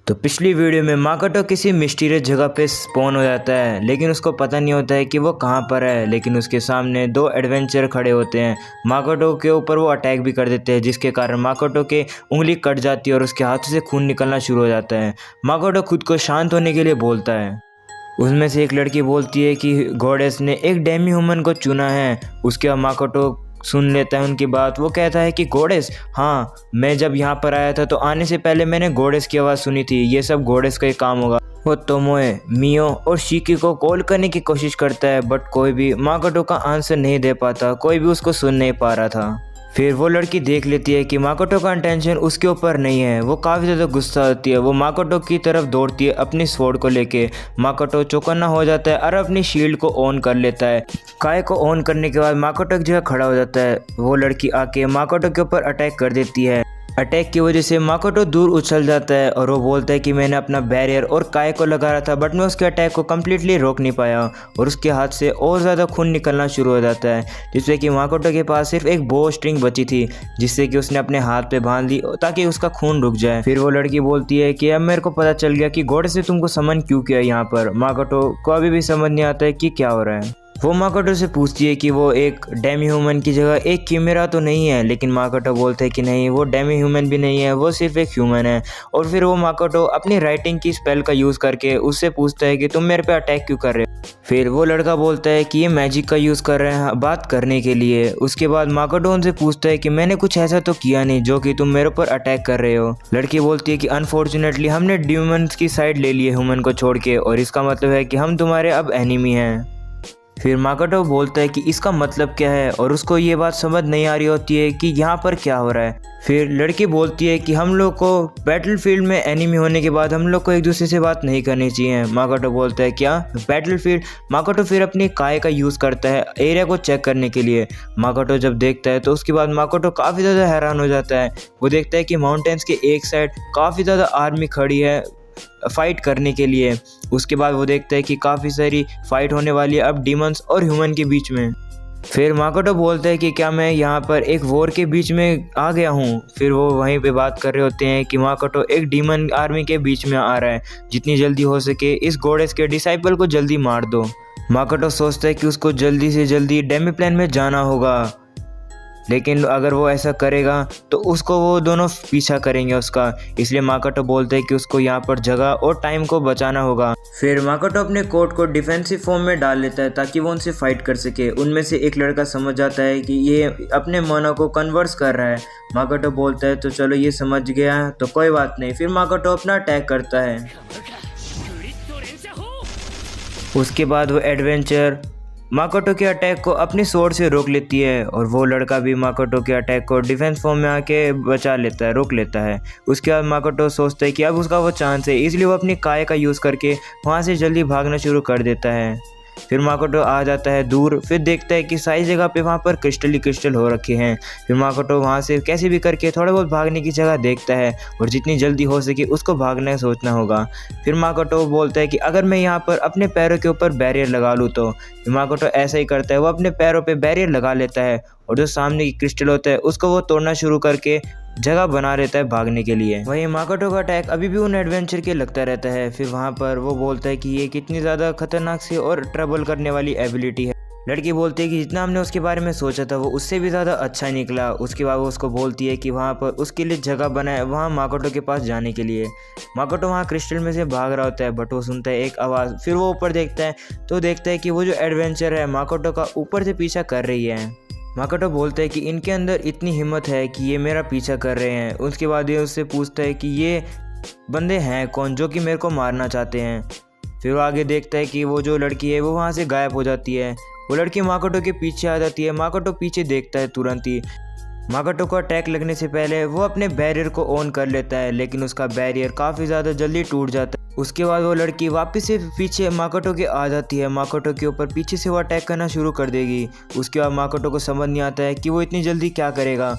तो पिछली वीडियो में माकोटो किसी मिस्टीरियस जगह पे स्पॉन हो जाता है, लेकिन उसको पता नहीं होता है कि वो कहाँ पर है। लेकिन उसके सामने दो एडवेंचर खड़े होते हैं। माकोटो के ऊपर वो अटैक भी कर देते हैं, जिसके कारण माकोटो के उंगली कट जाती है और उसके हाथों से खून निकलना शुरू हो जाता है। माकोटो खुद को शांत होने के लिए बोलता है। उसमें से एक लड़की बोलती है कि गॉडेस ने एक डेमी ह्यूमन को चुना है। उसके बाद माकोटो सुन लेता है उनकी बात। वो कहता है कि गॉडेस, हाँ, मैं जब यहाँ पर आया था तो आने से पहले मैंने गॉडेस की आवाज़ सुनी थी। ये सब गॉडेस का ही काम होगा। वो तोमोए, मियो और शिकी को कॉल करने की कोशिश करता है, बट कोई भी माकोटो का आंसर नहीं दे पाता। कोई भी उसको सुन नहीं पा रहा था। फिर वो लड़की देख लेती है कि माकोटो का इंटेंशन उसके ऊपर नहीं है। वो काफ़ी ज़्यादा गुस्सा होती है। वो माकोटो की तरफ दौड़ती है अपनी स्वॉर्ड को लेके। माकोटो चौकन्ना हो जाता है और अपनी शील्ड को ऑन कर लेता है। काय को ऑन करने के बाद माकोटो एक जगह खड़ा हो जाता है। वो लड़की आके माकोटो के ऊपर अटैक कर देती है। अटैक की वजह से माकोटो दूर उछल जाता है और वो बोलता है कि मैंने अपना बैरियर और काय को लगा रहा था, बट मैं उसके अटैक को कम्प्लीटली रोक नहीं पाया और उसके हाथ से और ज़्यादा खून निकलना शुरू हो जाता है। जिससे कि माकोटो के पास सिर्फ एक बो स्ट्रिंग बची थी, जिससे कि उसने अपने हाथ पे बांध ली ताकि उसका खून रुक जाए। फिर वो लड़की बोलती है कि अब मेरे को पता चल गया कि गॉड से तुमको समन क्यों किया यहाँ पर। माकोटो को अभी भी समझ नहीं आता है कि क्या हो रहा है। वो माकोटो से पूछती है कि वो एक डेमी ह्यूमन की जगह एक कीमेरा तो नहीं है, लेकिन माकोटो बोलते हैं कि नहीं, वो डेमी ह्यूमन भी नहीं है, वो सिर्फ एक ह्यूमन है। और फिर वो माकोटो अपनी राइटिंग की स्पेल का यूज़ करके उससे पूछता है कि तुम मेरे पे अटैक क्यों कर रहे हो। फिर वो लड़का बोलता है कि ये मैजिक का यूज़ कर रहे हैं बात करने के लिए। उसके बाद माकोटो उनसे पूछता है कि मैंने कुछ ऐसा तो किया नहीं जो कि तुम मेरे ऊपर अटैक कर रहे हो। लड़की बोलती है कि अनफॉर्चुनेटली हमने ड्यूमन्स की साइड ले ली है ह्यूमन को छोड़ के, और इसका मतलब है कि हम तुम्हारे अब एनिमी हैं। फिर माकोटो बोलता है कि इसका मतलब क्या है, और उसको ये बात समझ नहीं आ रही होती है कि यहाँ पर क्या हो रहा है। फिर लड़की बोलती है कि हम लोग को बैटलफील्ड में एनिमी होने के बाद हम लोग को एक दूसरे से बात नहीं करनी चाहिए। माकोटो बोलता है क्या बैटलफील्ड। माकोटो फिर अपनी काय का यूज़ करता है एरिया को चेक करने के लिए। माकोटो जब देखता है तो उसके बाद माकोटो काफ़ी ज़्यादा हैरान हो जाता है। वो देखता है कि माउंटेन्स के एक साइड काफ़ी ज़्यादा आर्मी खड़ी है फाइट करने के लिए। उसके बाद वो देखता है कि काफ़ी सारी फाइट होने वाली है अब डीमंस और ह्यूमन के बीच में। फिर माकोटो बोलता है कि क्या मैं यहाँ पर एक वॉर के बीच में आ गया हूँ। फिर वो वहीं पे बात कर रहे होते हैं कि माकोटो एक डीमन आर्मी के बीच में आ रहा है, जितनी जल्दी हो सके इस गॉडेस के डिसाइपल को जल्दी मार दो। माकोटो सोचता है कि उसको जल्दी से जल्दी डेमी प्लेन में जाना होगा, लेकिन अगर वो ऐसा करेगा तो उसको वो दोनों पीछा करेंगे उसका। इसलिए माकोटो बोलते हैं कि उसको यहाँ पर जगह और टाइम को बचाना होगा। फिर माकोटो अपने कोट को डिफेंसिव फॉर्म में डाल लेता है ताकि वो उनसे फाइट कर सके। उनमें से एक लड़का समझ जाता है कि ये अपने मोनो को कन्वर्स कर रहा है। माकोटो बोलता है तो चलो ये समझ गया तो कोई बात नहीं। फिर माकोटो अपना अटैक करता है। उसके बाद वो एडवेंचर माकोटो के अटैक को अपनी स्वॉर्ड से रोक लेती है, और वो लड़का भी माकोटो के अटैक को डिफेंस फॉर्म में आके बचा लेता है, रोक लेता है। उसके बाद माकोटो सोचता है कि अब उसका वो चांस है, इसलिए वो अपनी काय का यूज़ करके वहाँ से जल्दी भागना शुरू कर देता है। फिर माकोटो आ जाता है दूर। फिर देखता है कि सारी जगह पे वहाँ पर क्रिस्टल ही क्रिस्टल हो रखे हैं। फिर माकोटो वहाँ से कैसे भी करके थोड़ा बहुत भागने की जगह देखता है, और जितनी जल्दी हो सके उसको भागना सोचना होगा। फिर माकोटो बोलता है कि अगर मैं यहाँ पर अपने पैरों के ऊपर बैरियर लगा लूँ तो। फिर माकोटो ऐसा ही करता है, वो अपने पैरों पर बैरियर लगा लेता है, और जो सामने की क्रिस्टल होता है उसको वो तोड़ना शुरू करके जगह बना रहता है भागने के लिए। वहीं माकोटो का अटैक अभी भी उन एडवेंचर के लगता रहता है। फिर वहाँ पर वो बोलता है कि ये कितनी ज़्यादा खतरनाक सी और ट्रबल करने वाली एबिलिटी है। लड़की बोलती है कि जितना हमने उसके बारे में सोचा था वो उससे भी ज़्यादा अच्छा निकला। उसके बाद वो उसको बोलती है कि वहाँ पर उसके लिए जगह बनाए वहाँ माकोटो के पास जाने के लिए। माकोटो वहाँ क्रिस्टल में से भाग रहा होता है, बट वो सुनता है एक आवाज़। फिर वो ऊपर देखता है तो देखता है कि वो जो एडवेंचर है माकोटो का ऊपर से पीछा कर रही है। माकोटो बोलता है कि इनके अंदर इतनी हिम्मत है कि ये मेरा पीछा कर रहे हैं। उसके बाद ये उससे पूछता है कि ये बंदे हैं कौन जो कि मेरे को मारना चाहते हैं। फिर वो आगे देखता है कि वो जो लड़की है वो वहाँ से गायब हो जाती है। वो लड़की माकोटो के पीछे आ जाती है। माकोटो पीछे देखता है तुरंत ही। माकोटो को अटैक लगने से पहले वो अपने बैरियर को ऑन कर लेता है, लेकिन उसका बैरियर काफ़ी ज़्यादा जल्दी टूट जाता है। उसके बाद वो लड़की वापस से पीछे माकोटो के आ जाती है। माकोटो के ऊपर पीछे से वो अटैक करना शुरू कर देगी। उसके बाद माकोटो को समझ नहीं आता है कि वो इतनी जल्दी क्या करेगा।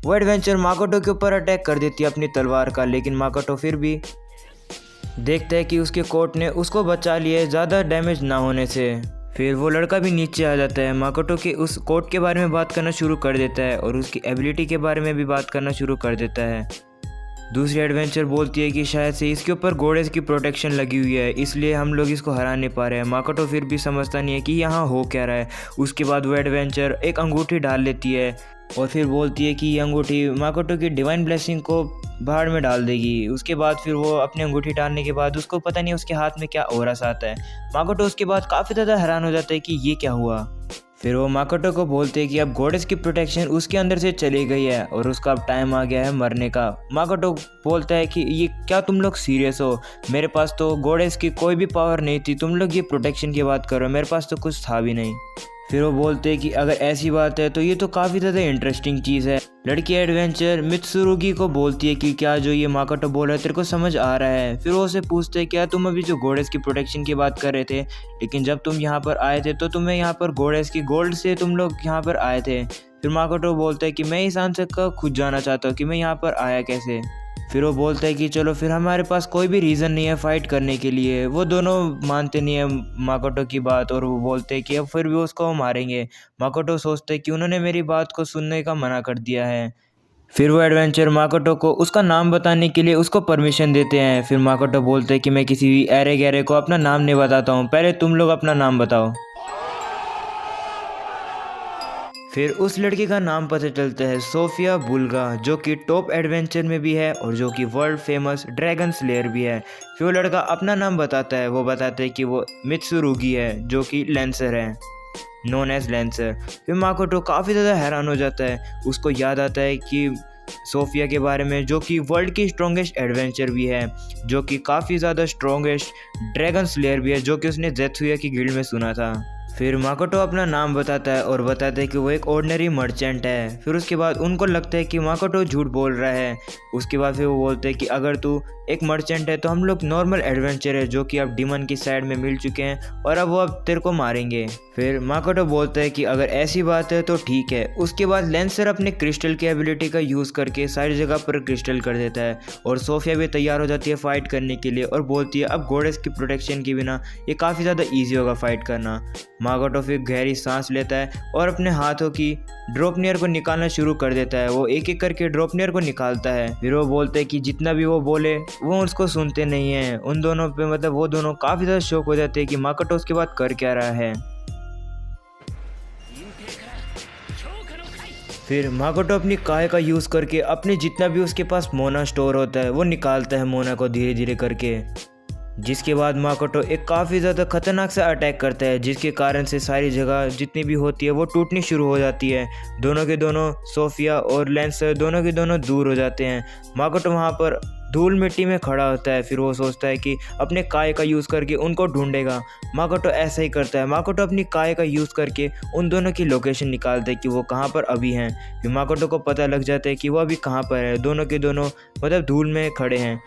वो एडवेंचर माकोटो के ऊपर अटैक कर देती है अपनी तलवार का, लेकिन माकोटो फिर भी देखता है कि उसके कोट ने उसको बचा लिया ज़्यादा डैमेज ना होने से। फिर वो लड़का भी नीचे आ जाता है, माकोटो के उस कोट के बारे में बात करना शुरू कर देता है और उसकी एबिलिटी के बारे में भी बात करना शुरू कर देता है। दूसरी एडवेंचर बोलती है कि शायद से इसके ऊपर गोडेस की प्रोटेक्शन लगी हुई है, इसलिए हम लोग इसको हरा नहीं पा रहे हैं। माकोटो फिर भी समझता नहीं है कि यहाँ हो क्या रहा है। उसके बाद वो एडवेंचर एक अंगूठी डाल लेती है और फिर बोलती है कि ये अंगूठी माकोटो की डिवाइन ब्लेसिंग को भाड़ में डाल देगी। उसके बाद फिर वो अपनी अंगूठी डालने के बाद उसको पता नहीं उसके हाथ में क्या ऑरा सा आता है। माकोटो उसके बाद काफ़ी ज़्यादा हैरान हो जाता है कि ये क्या हुआ। फिर वो माकोटो को बोलते हैं कि अब गॉडेस की प्रोटेक्शन उसके अंदर से चली गई है और उसका अब टाइम आ गया है मरने का। माकोटो बोलता है कि ये क्या तुम लोग सीरियस हो? मेरे पास तो गॉडेस की कोई भी पावर नहीं थी, तुम लोग ये प्रोटेक्शन की बात करो, मेरे पास तो कुछ था भी नहीं। फिर वो बोलते हैं कि अगर ऐसी बात है तो ये तो काफ़ी ज़्यादा इंटरेस्टिंग चीज़ है। लड़की एडवेंचर मित्सुरुगी को बोलती है कि क्या जो ये माकोटो बोल रहा है तेरे को समझ आ रहा है? फिर वो उसे पूछते हैं क्या तुम अभी जो गॉडेस की प्रोटेक्शन की बात कर रहे थे, लेकिन जब तुम यहाँ पर आए थे तो तुम्हें यहाँ पर गॉडेस की गोल्ड से तुम लोग यहाँ पर आए थे। फिर माकोटो बोलता है कि मैं इस आंसर का खुद जानना चाहता हूँ कि मैं यहाँ पर आया कैसे। फिर वो बोलता है कि चलो फिर हमारे पास कोई भी रीज़न नहीं है फ़ाइट करने के लिए। वो दोनों मानते नहीं है माकोटो की बात और वो बोलते हैं कि अब फिर भी उसको मारेंगे। माकोटो सोचते हैं कि उन्होंने मेरी बात को सुनने का मना कर दिया है। फिर वो एडवेंचर माकोटो को उसका नाम बताने के लिए उसको परमिशन देते हैं। फिर माकोटो बोलते हैं कि मैं किसी भी ऐरे गैरे को अपना नाम नहीं बताता हूँ, पहले तुम लोग अपना नाम बताओ। फिर उस लड़की का नाम पता चलता है सोफिया बुल्गा, जो कि टॉप एडवेंचर में भी है और जो कि वर्ल्ड फेमस ड्रैगन स्लेयर भी है। फिर वो लड़का अपना नाम बताता है, वो बताते हैं कि वो मित्सुरुगी है जो कि लेंसर है, नोन एज लेंसर। फिर माकोटो काफ़ी ज़्यादा हैरान हो जाता है। उसको याद आता है कि सोफिया के बारे में, जो कि वर्ल्ड की स्ट्रॉन्गेस्ट एडवेंचर भी है, जो कि काफ़ी ज़्यादा स्ट्रॉन्गेस्ट ड्रैगन स्लेयर भी है, जो कि उसने ज़ेत्सुया की गिल्ड में सुना था। फिर माकोटो अपना नाम बताता है और बताता है कि वो एक ऑर्डिनरी मर्चेंट है। फिर उसके बाद उनको लगता है कि माकोटो झूठ बोल रहा है। उसके बाद फिर वो बोलते हैं कि अगर तू एक मर्चेंट है तो हम लोग नॉर्मल एडवेंचर है जो कि अब डीमन की साइड में मिल चुके हैं और अब वो अब तेरे को मारेंगे। फिर माकोटो बोलता है कि अगर ऐसी बात है तो ठीक है। उसके बाद लेंसर अपने क्रिस्टल की एबिलिटी का यूज़ करके सारी जगह पर क्रिस्टल कर देता है और सोफिया भी तैयार हो जाती है फाइट करने के लिए और बोलती है अब गॉडेस की प्रोटेक्शन के बिना ये काफ़ी ज़्यादा ईजी होगा फाइट करना। माकोटो फिर गहरी सांस लेता है और अपने हाथों की ड्रॉपनियर को निकालना शुरू कर देता है। वो एक एक करके ड्रॉपनियर को निकालता है। फिर वो बोलते हैं कि जितना भी वो बोले वो उसको सुनते नहीं हैं। उन दोनों पे मतलब वो दोनों काफ़ी ज़्यादा शौक हो जाते हैं कि माकोटो उसके बाद कर क्या रहा है। फिर माकोटो अपनी काय का यूज़ करके अपने जितना भी उसके पास मोना स्टोर होता है वो निकालता है मोना को धीरे धीरे करके, जिसके बाद माकोटो एक काफ़ी ज़्यादा खतरनाक सा अटैक करता है, जिसके कारण से सारी जगह जितनी भी होती है वो टूटनी शुरू हो जाती है। दोनों के दोनों सोफिया और लेंसर दोनों के दोनों दूर हो जाते हैं। माकोटो वहाँ पर धूल मिट्टी में खड़ा होता है। फिर वो सोचता है कि अपने काय का यूज़ करके उनको ढूंढेगा। माकोटो ऐसा ही करता है। माकोटो अपनी काय का यूज़ करके उन दोनों की लोकेशन निकालता है कि वो कहाँ पर अभी हैं। फिर माकोटो को पता लग जाता है कि वो अभी कहाँ पर है। दोनों के दोनों मतलब धूल में खड़े हैं।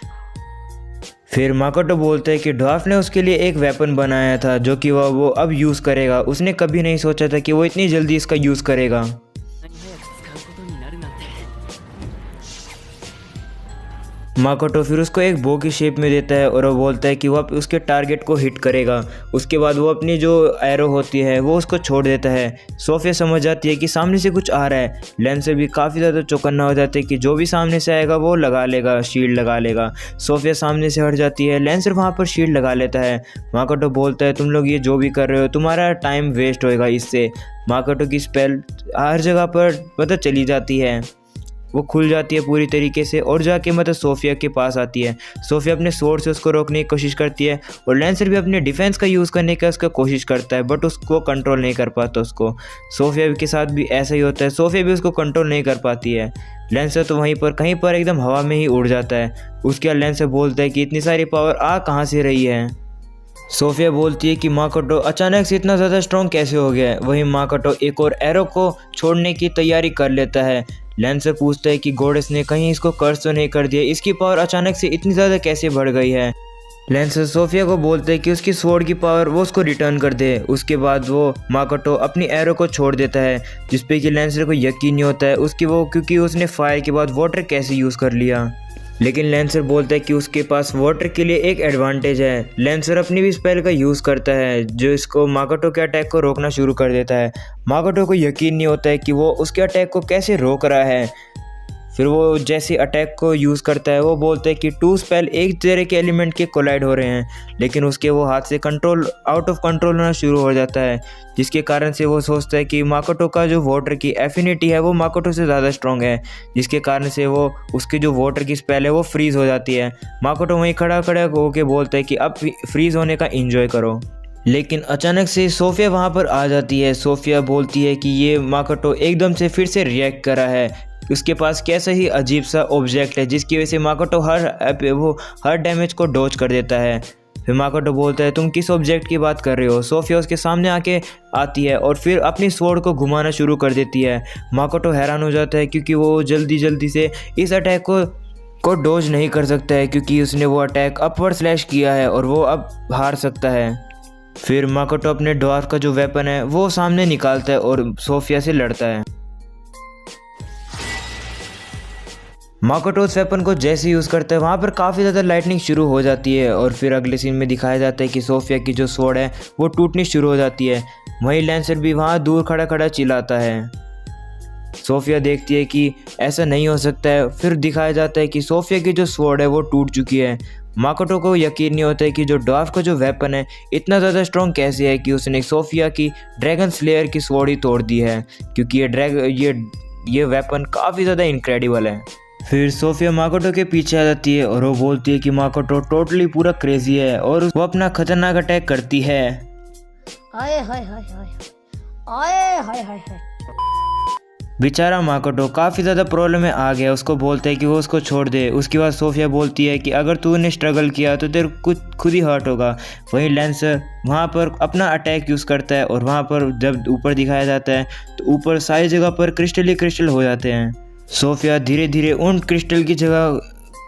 फिर माकोटो बोलते हैं कि ड्वार्फ ने उसके लिए एक वेपन बनाया था जो कि वो अब यूज़ करेगा। उसने कभी नहीं सोचा था कि वो इतनी जल्दी इसका यूज़ करेगा। माकोटो फिर उसको एक बो की शेप में देता है और वो बोलता है कि वो उसके टारगेट को हिट करेगा। उसके बाद वो अपनी जो एरो होती है वो उसको छोड़ देता है। सोफिया समझ जाती है कि सामने से कुछ आ रहा है। लेंसर भी काफ़ी ज़्यादा चौकन्ना हो जाते हैं कि जो भी सामने से आएगा वो लगा लेगा, शील्ड लगा लेगा। सोफिया सामने से हट जाती है। लेंसर वहाँ पर शील्ड लगा लेता है। माकोटो बोलता है तुम लोग ये जो भी कर रहे हो तुम्हारा टाइम वेस्ट होएगा इससे। माकोटो की स्पेल हर जगह पर मतलब चली जाती है, वो खुल जाती है पूरी तरीके से और जाके मतलब सोफिया के पास आती है। सोफिया अपने स्वॉर्ड से उसको रोकने की कोशिश करती है और लेंसर भी अपने डिफेंस का यूज़ करने का उसका कोशिश करता है, बट उसको कंट्रोल नहीं कर पाता उसको। सोफिया के साथ भी ऐसा ही होता है, सोफिया भी उसको कंट्रोल नहीं कर पाती है। लेंसर तो वहीं पर कहीं पर एकदम हवा में ही उड़ जाता है। उसके बाद लेंसर बोलता है कि इतनी सारी पावर आ कहाँ से रही है। सोफिया बोलती है कि माकोटो अचानक से इतना ज़्यादा स्ट्रॉन्ग कैसे हो गया है। वहीं माकोटो एक और एरो को छोड़ने की तैयारी कर लेता है। लेंसर पूछता है कि गॉडेस ने कहीं इसको कर्स तो नहीं कर दिया, इसकी पावर अचानक से इतनी ज़्यादा कैसे बढ़ गई है। लेंसर सोफिया को बोलते हैं कि उसकी स्वॉर्ड की पावर वो उसको रिटर्न कर दे। उसके बाद वो माकोटो अपनी एरो को छोड़ देता है, जिसपे कि लेंसर को यकीन नहीं होता है उसकी वो, क्योंकि उसने फायर के बाद वाटर कैसे यूज़ कर लिया। लेकिन लेंसर बोलता है कि उसके पास वाटर के लिए एक एडवांटेज है। लेंसर अपनी भी स्पेल का यूज़ करता है जो इसको माकोटो के अटैक को रोकना शुरू कर देता है। माकोटो को यकीन नहीं होता है कि वो उसके अटैक को कैसे रोक रहा है। फिर वो जैसे अटैक को यूज़ करता है वो बोलता है कि 2 स्पेल एक तरह के एलिमेंट के कोलाइड हो रहे हैं, लेकिन उसके वो हाथ से आउट ऑफ कंट्रोल होना शुरू हो जाता है, जिसके कारण से वो सोचता है कि माकोटो का जो वाटर की एफिनिटी है वो माकोटो से ज़्यादा स्ट्रॉन्ग है, जिसके कारण से वो उसकी जो वाटर की स्पेल है वो फ्रीज़ हो जाती है। माकोटो वहीं खड़ा होकर बोलता है कि अब फ्रीज़ होने का इंजॉय करो। लेकिन अचानक से सोफिया वहाँ पर आ जाती है। सोफिया बोलती है कि ये माकोटो एकदम से फिर से रिएक्ट करा है, उसके पास कैसा ही अजीब सा ऑब्जेक्ट है जिसकी वजह से माकोटो हर डैमेज को डॉज कर देता है। फिर माकोटो बोलता है तुम किस ऑब्जेक्ट की बात कर रहे हो। सोफिया उसके सामने आके आती है और फिर अपनी स्वॉर्ड को घुमाना शुरू कर देती है। माकोटो हैरान हो जाता है क्योंकि वो जल्दी से इस अटैक को डॉज नहीं कर सकता है, क्योंकि उसने वो अटैक अपवर्ड स्लैश किया है और वो अब हार सकता है। फिर माकोटो अपने ड्वार्फ का जो वेपन है वो सामने निकालता है और सोफिया से लड़ता है। माकोटो उस वेपन को जैसे यूज़ करता है वहाँ पर काफ़ी ज़्यादा लाइटनिंग शुरू हो जाती है और फिर अगले सीन में दिखाया जाता है कि सोफिया की जो स्वॉर्ड है वो टूटनी शुरू हो जाती है। वहीं लैंसर भी वहाँ दूर खड़ा चिल्लाता है। सोफिया देखती है कि ऐसा नहीं हो सकता है। फिर दिखाया जाता है कि सोफिया की जो स्वॉर्ड है वो टूट चुकी है। माकोटो को यकीन नहीं होता है कि जो ड्वार्फ का जो वेपन है इतना ज़्यादा स्ट्रॉन्ग कैसे है कि उसने सोफिया की ड्रैगन स्लेयर की स्वॉर्ड ही तोड़ दी है, क्योंकि ये वेपन काफ़ी ज़्यादा इनक्रेडिबल है। फिर सोफिया माकोटो के पीछे आ जाती है और वो बोलती है कि माकोटो टोटली पूरा क्रेजी है और वो अपना खतरनाक अटैक करती है। आए हाय हाय हाय, आए हाय हाय हाय। बेचारा माकोटो काफ़ी ज़्यादा प्रॉब्लम में आ गया। उसको बोलता है कि वो उसको छोड़ दे। उसके बाद सोफिया बोलती है कि अगर तूने स्ट्रगल किया तो तेरे कुछ खुद ही हर्ट होगा। वहीं लैंसर वहाँ पर अपना अटैक यूज़ करता है और वहाँ पर जब ऊपर दिखाया जाता है तो ऊपर सारी जगह पर क्रिस्टल ही क्रिस्टल हो जाते हैं। सोफिया धीरे धीरे उन क्रिस्टल की जगह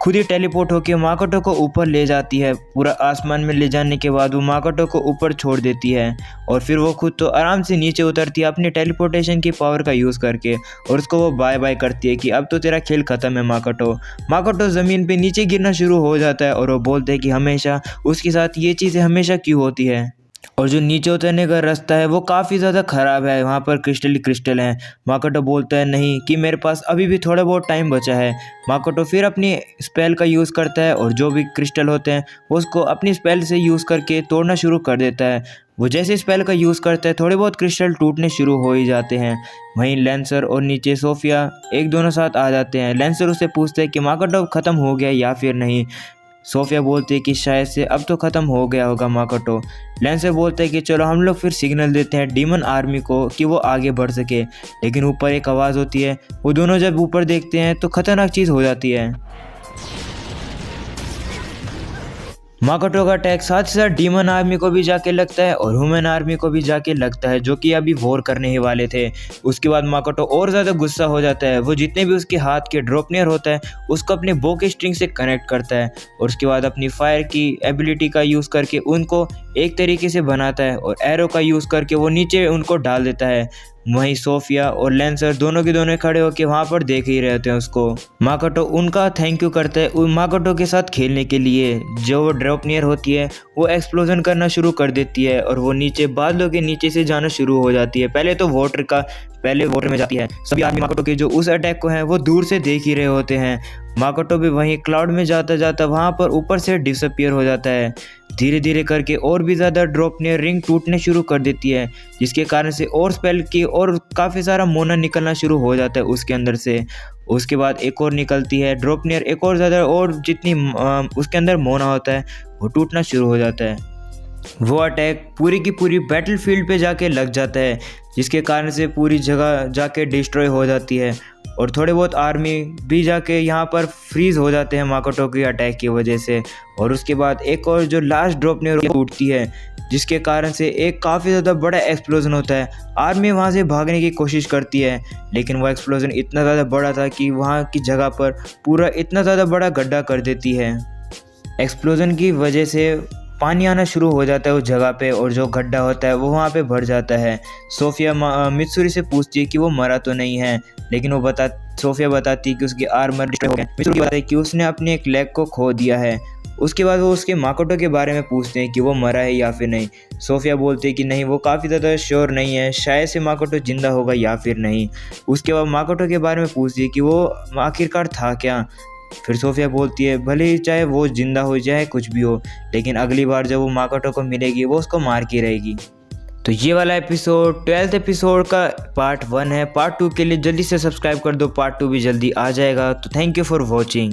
खुद ही टेलीपोर्ट होकर माकोटो को ऊपर ले जाती है। पूरा आसमान में ले जाने के बाद वो माकोटो को ऊपर छोड़ देती है और फिर वो खुद तो आराम से नीचे उतरती है अपनी टेलीपोर्टेशन की पावर का यूज़ करके और उसको वो बाय बाय करती है कि अब तो तेरा खेल ख़त्म है माकोटो। माकोटो ज़मीन पे नीचे गिरना शुरू हो जाता है और वो बोलते हैं कि हमेशा उसके साथ ये चीज़ें हमेशा क्यों होती है, और जो नीचे उतरने का रास्ता है वो काफ़ी ज़्यादा ख़राब है, वहाँ पर क्रिस्टल हैं। माकोटो बोलता है नहीं कि मेरे पास अभी भी थोड़ा बहुत टाइम बचा है। माकोटो फिर अपनी स्पेल का यूज़ करता है और जो भी क्रिस्टल होते हैं वो उसको अपनी स्पेल से यूज़ करके तोड़ना शुरू कर देता है। वो जैसे स्पेल का यूज़ करता है थोड़े बहुत क्रिस्टल टूटने शुरू हो ही जाते हैं। वहीं लैंसर और नीचे सोफिया एक दोनों साथ आ जाते हैं। लैंसर उससे पूछते हैं कि माकोटो ख़त्म हो गया या फिर नहीं। सोफिया बोलती है कि शायद से अब तो ख़त्म हो गया होगा माकोटो। लैंसर बोलता है कि चलो हम लोग फिर सिग्नल देते हैं डीमन आर्मी को कि वो आगे बढ़ सके, लेकिन ऊपर एक आवाज़ होती है। वो दोनों जब ऊपर देखते हैं तो खतरनाक चीज़ हो जाती है। माकोटो का अटैक साथ ही साथ डीमन आर्मी को भी जाके लगता है और ह्यूमन आर्मी को भी जाके लगता है, जो कि अभी वॉर करने ही वाले थे। उसके बाद माकोटो और ज़्यादा गुस्सा हो जाता है। वो जितने भी उसके हाथ के ड्रॉपनियर होता है उसको अपने बो के स्ट्रिंग से कनेक्ट करता है और उसके बाद अपनी फायर की एबिलिटी का यूज़ करके उनको एक तरीके से बनाता है और एरो का यूज़ करके वो नीचे उनको डाल देता है। वहीं सोफिया और लैंसर दोनों के दोनों खड़े होकर वहाँ पर देख ही रहते हैं उसको। माकोटो उनका थैंक यू करता है माकोटो के साथ खेलने के लिए। जो वो ड्रॉपनियर होती है वो एक्सप्लोजन करना शुरू कर देती है और वो नीचे बादलों के नीचे से जाना शुरू हो जाती है। पहले वाटर में जाती है। सभी आदमी माकोटो के जो उस अटैक को हैं वो दूर से देख ही रहे होते हैं। माकोटो भी वहीं क्लाउड में जाता वहाँ पर ऊपर से डिसअपियर हो जाता है। धीरे धीरे करके और भी ज़्यादा ड्रॉपनियर रिंग टूटने शुरू कर देती है, जिसके कारण से और स्पेल की और काफ़ी सारा मोना निकलना शुरू हो जाता है उसके अंदर से। उसके बाद एक और निकलती है ड्रॉपनियर, एक और ज़्यादा, और जितनी उसके अंदर मोना होता है वो टूटना शुरू हो जाता है। वो अटैक पूरी की पूरी बैटलफील्ड पे जाके लग जाता है, जिसके कारण से पूरी जगह जाके डिस्ट्रॉय हो जाती है और थोड़े बहुत आर्मी भी जाके यहाँ पर फ्रीज हो जाते हैं माकोटो की अटैक की वजह से। और उसके बाद एक और जो लास्ट ड्रॉपनियर टूटती है, जिसके कारण से एक काफ़ी ज़्यादा बड़ा एक्सप्लोजन होता है। आर्मी वहाँ से भागने की कोशिश करती है, लेकिन वो एक्सप्लोजन इतना ज़्यादा बड़ा था कि वहाँ की जगह पर पूरा इतना ज़्यादा बड़ा गड्ढा कर देती है। एक्सप्लोजन की वजह से पानी आना शुरू हो जाता है उस जगह पे और जो गड्ढा होता है वो वहाँ पे भर जाता है। सोफिया मित्सुरी से पूछती है कि वो मरा तो नहीं है, लेकिन सोफिया बताती है कि उसकी आर्मर डिस्ट्रॉय हो गया। मित्सुरी बताती है कि उसने अपने एक लेग को खो दिया है। उसके बाद वो उसके माकोटो के बारे में पूछते हैं कि वो मरा है या फिर नहीं। सोफिया बोलती है कि नहीं, वो काफ़ी ज़्यादा श्योर नहीं है, शायद से माकोटो जिंदा होगा या फिर नहीं। उसके बाद माकोटो के बारे में पूछती है कि वो आखिरकार था क्या। फिर सोफिया बोलती है भले ही चाहे वो जिंदा हो जाए कुछ भी हो, लेकिन अगली बार जब वो माकोटो को मिलेगी वो उसको मार के रहेगी। तो ये वाला एपिसोड 12th एपिसोड का पार्ट 1 है। पार्ट 2 के लिए जल्दी से सब्सक्राइब कर दो, पार्ट 2 भी जल्दी आ जाएगा। तो थैंक यू फॉर वॉचिंग।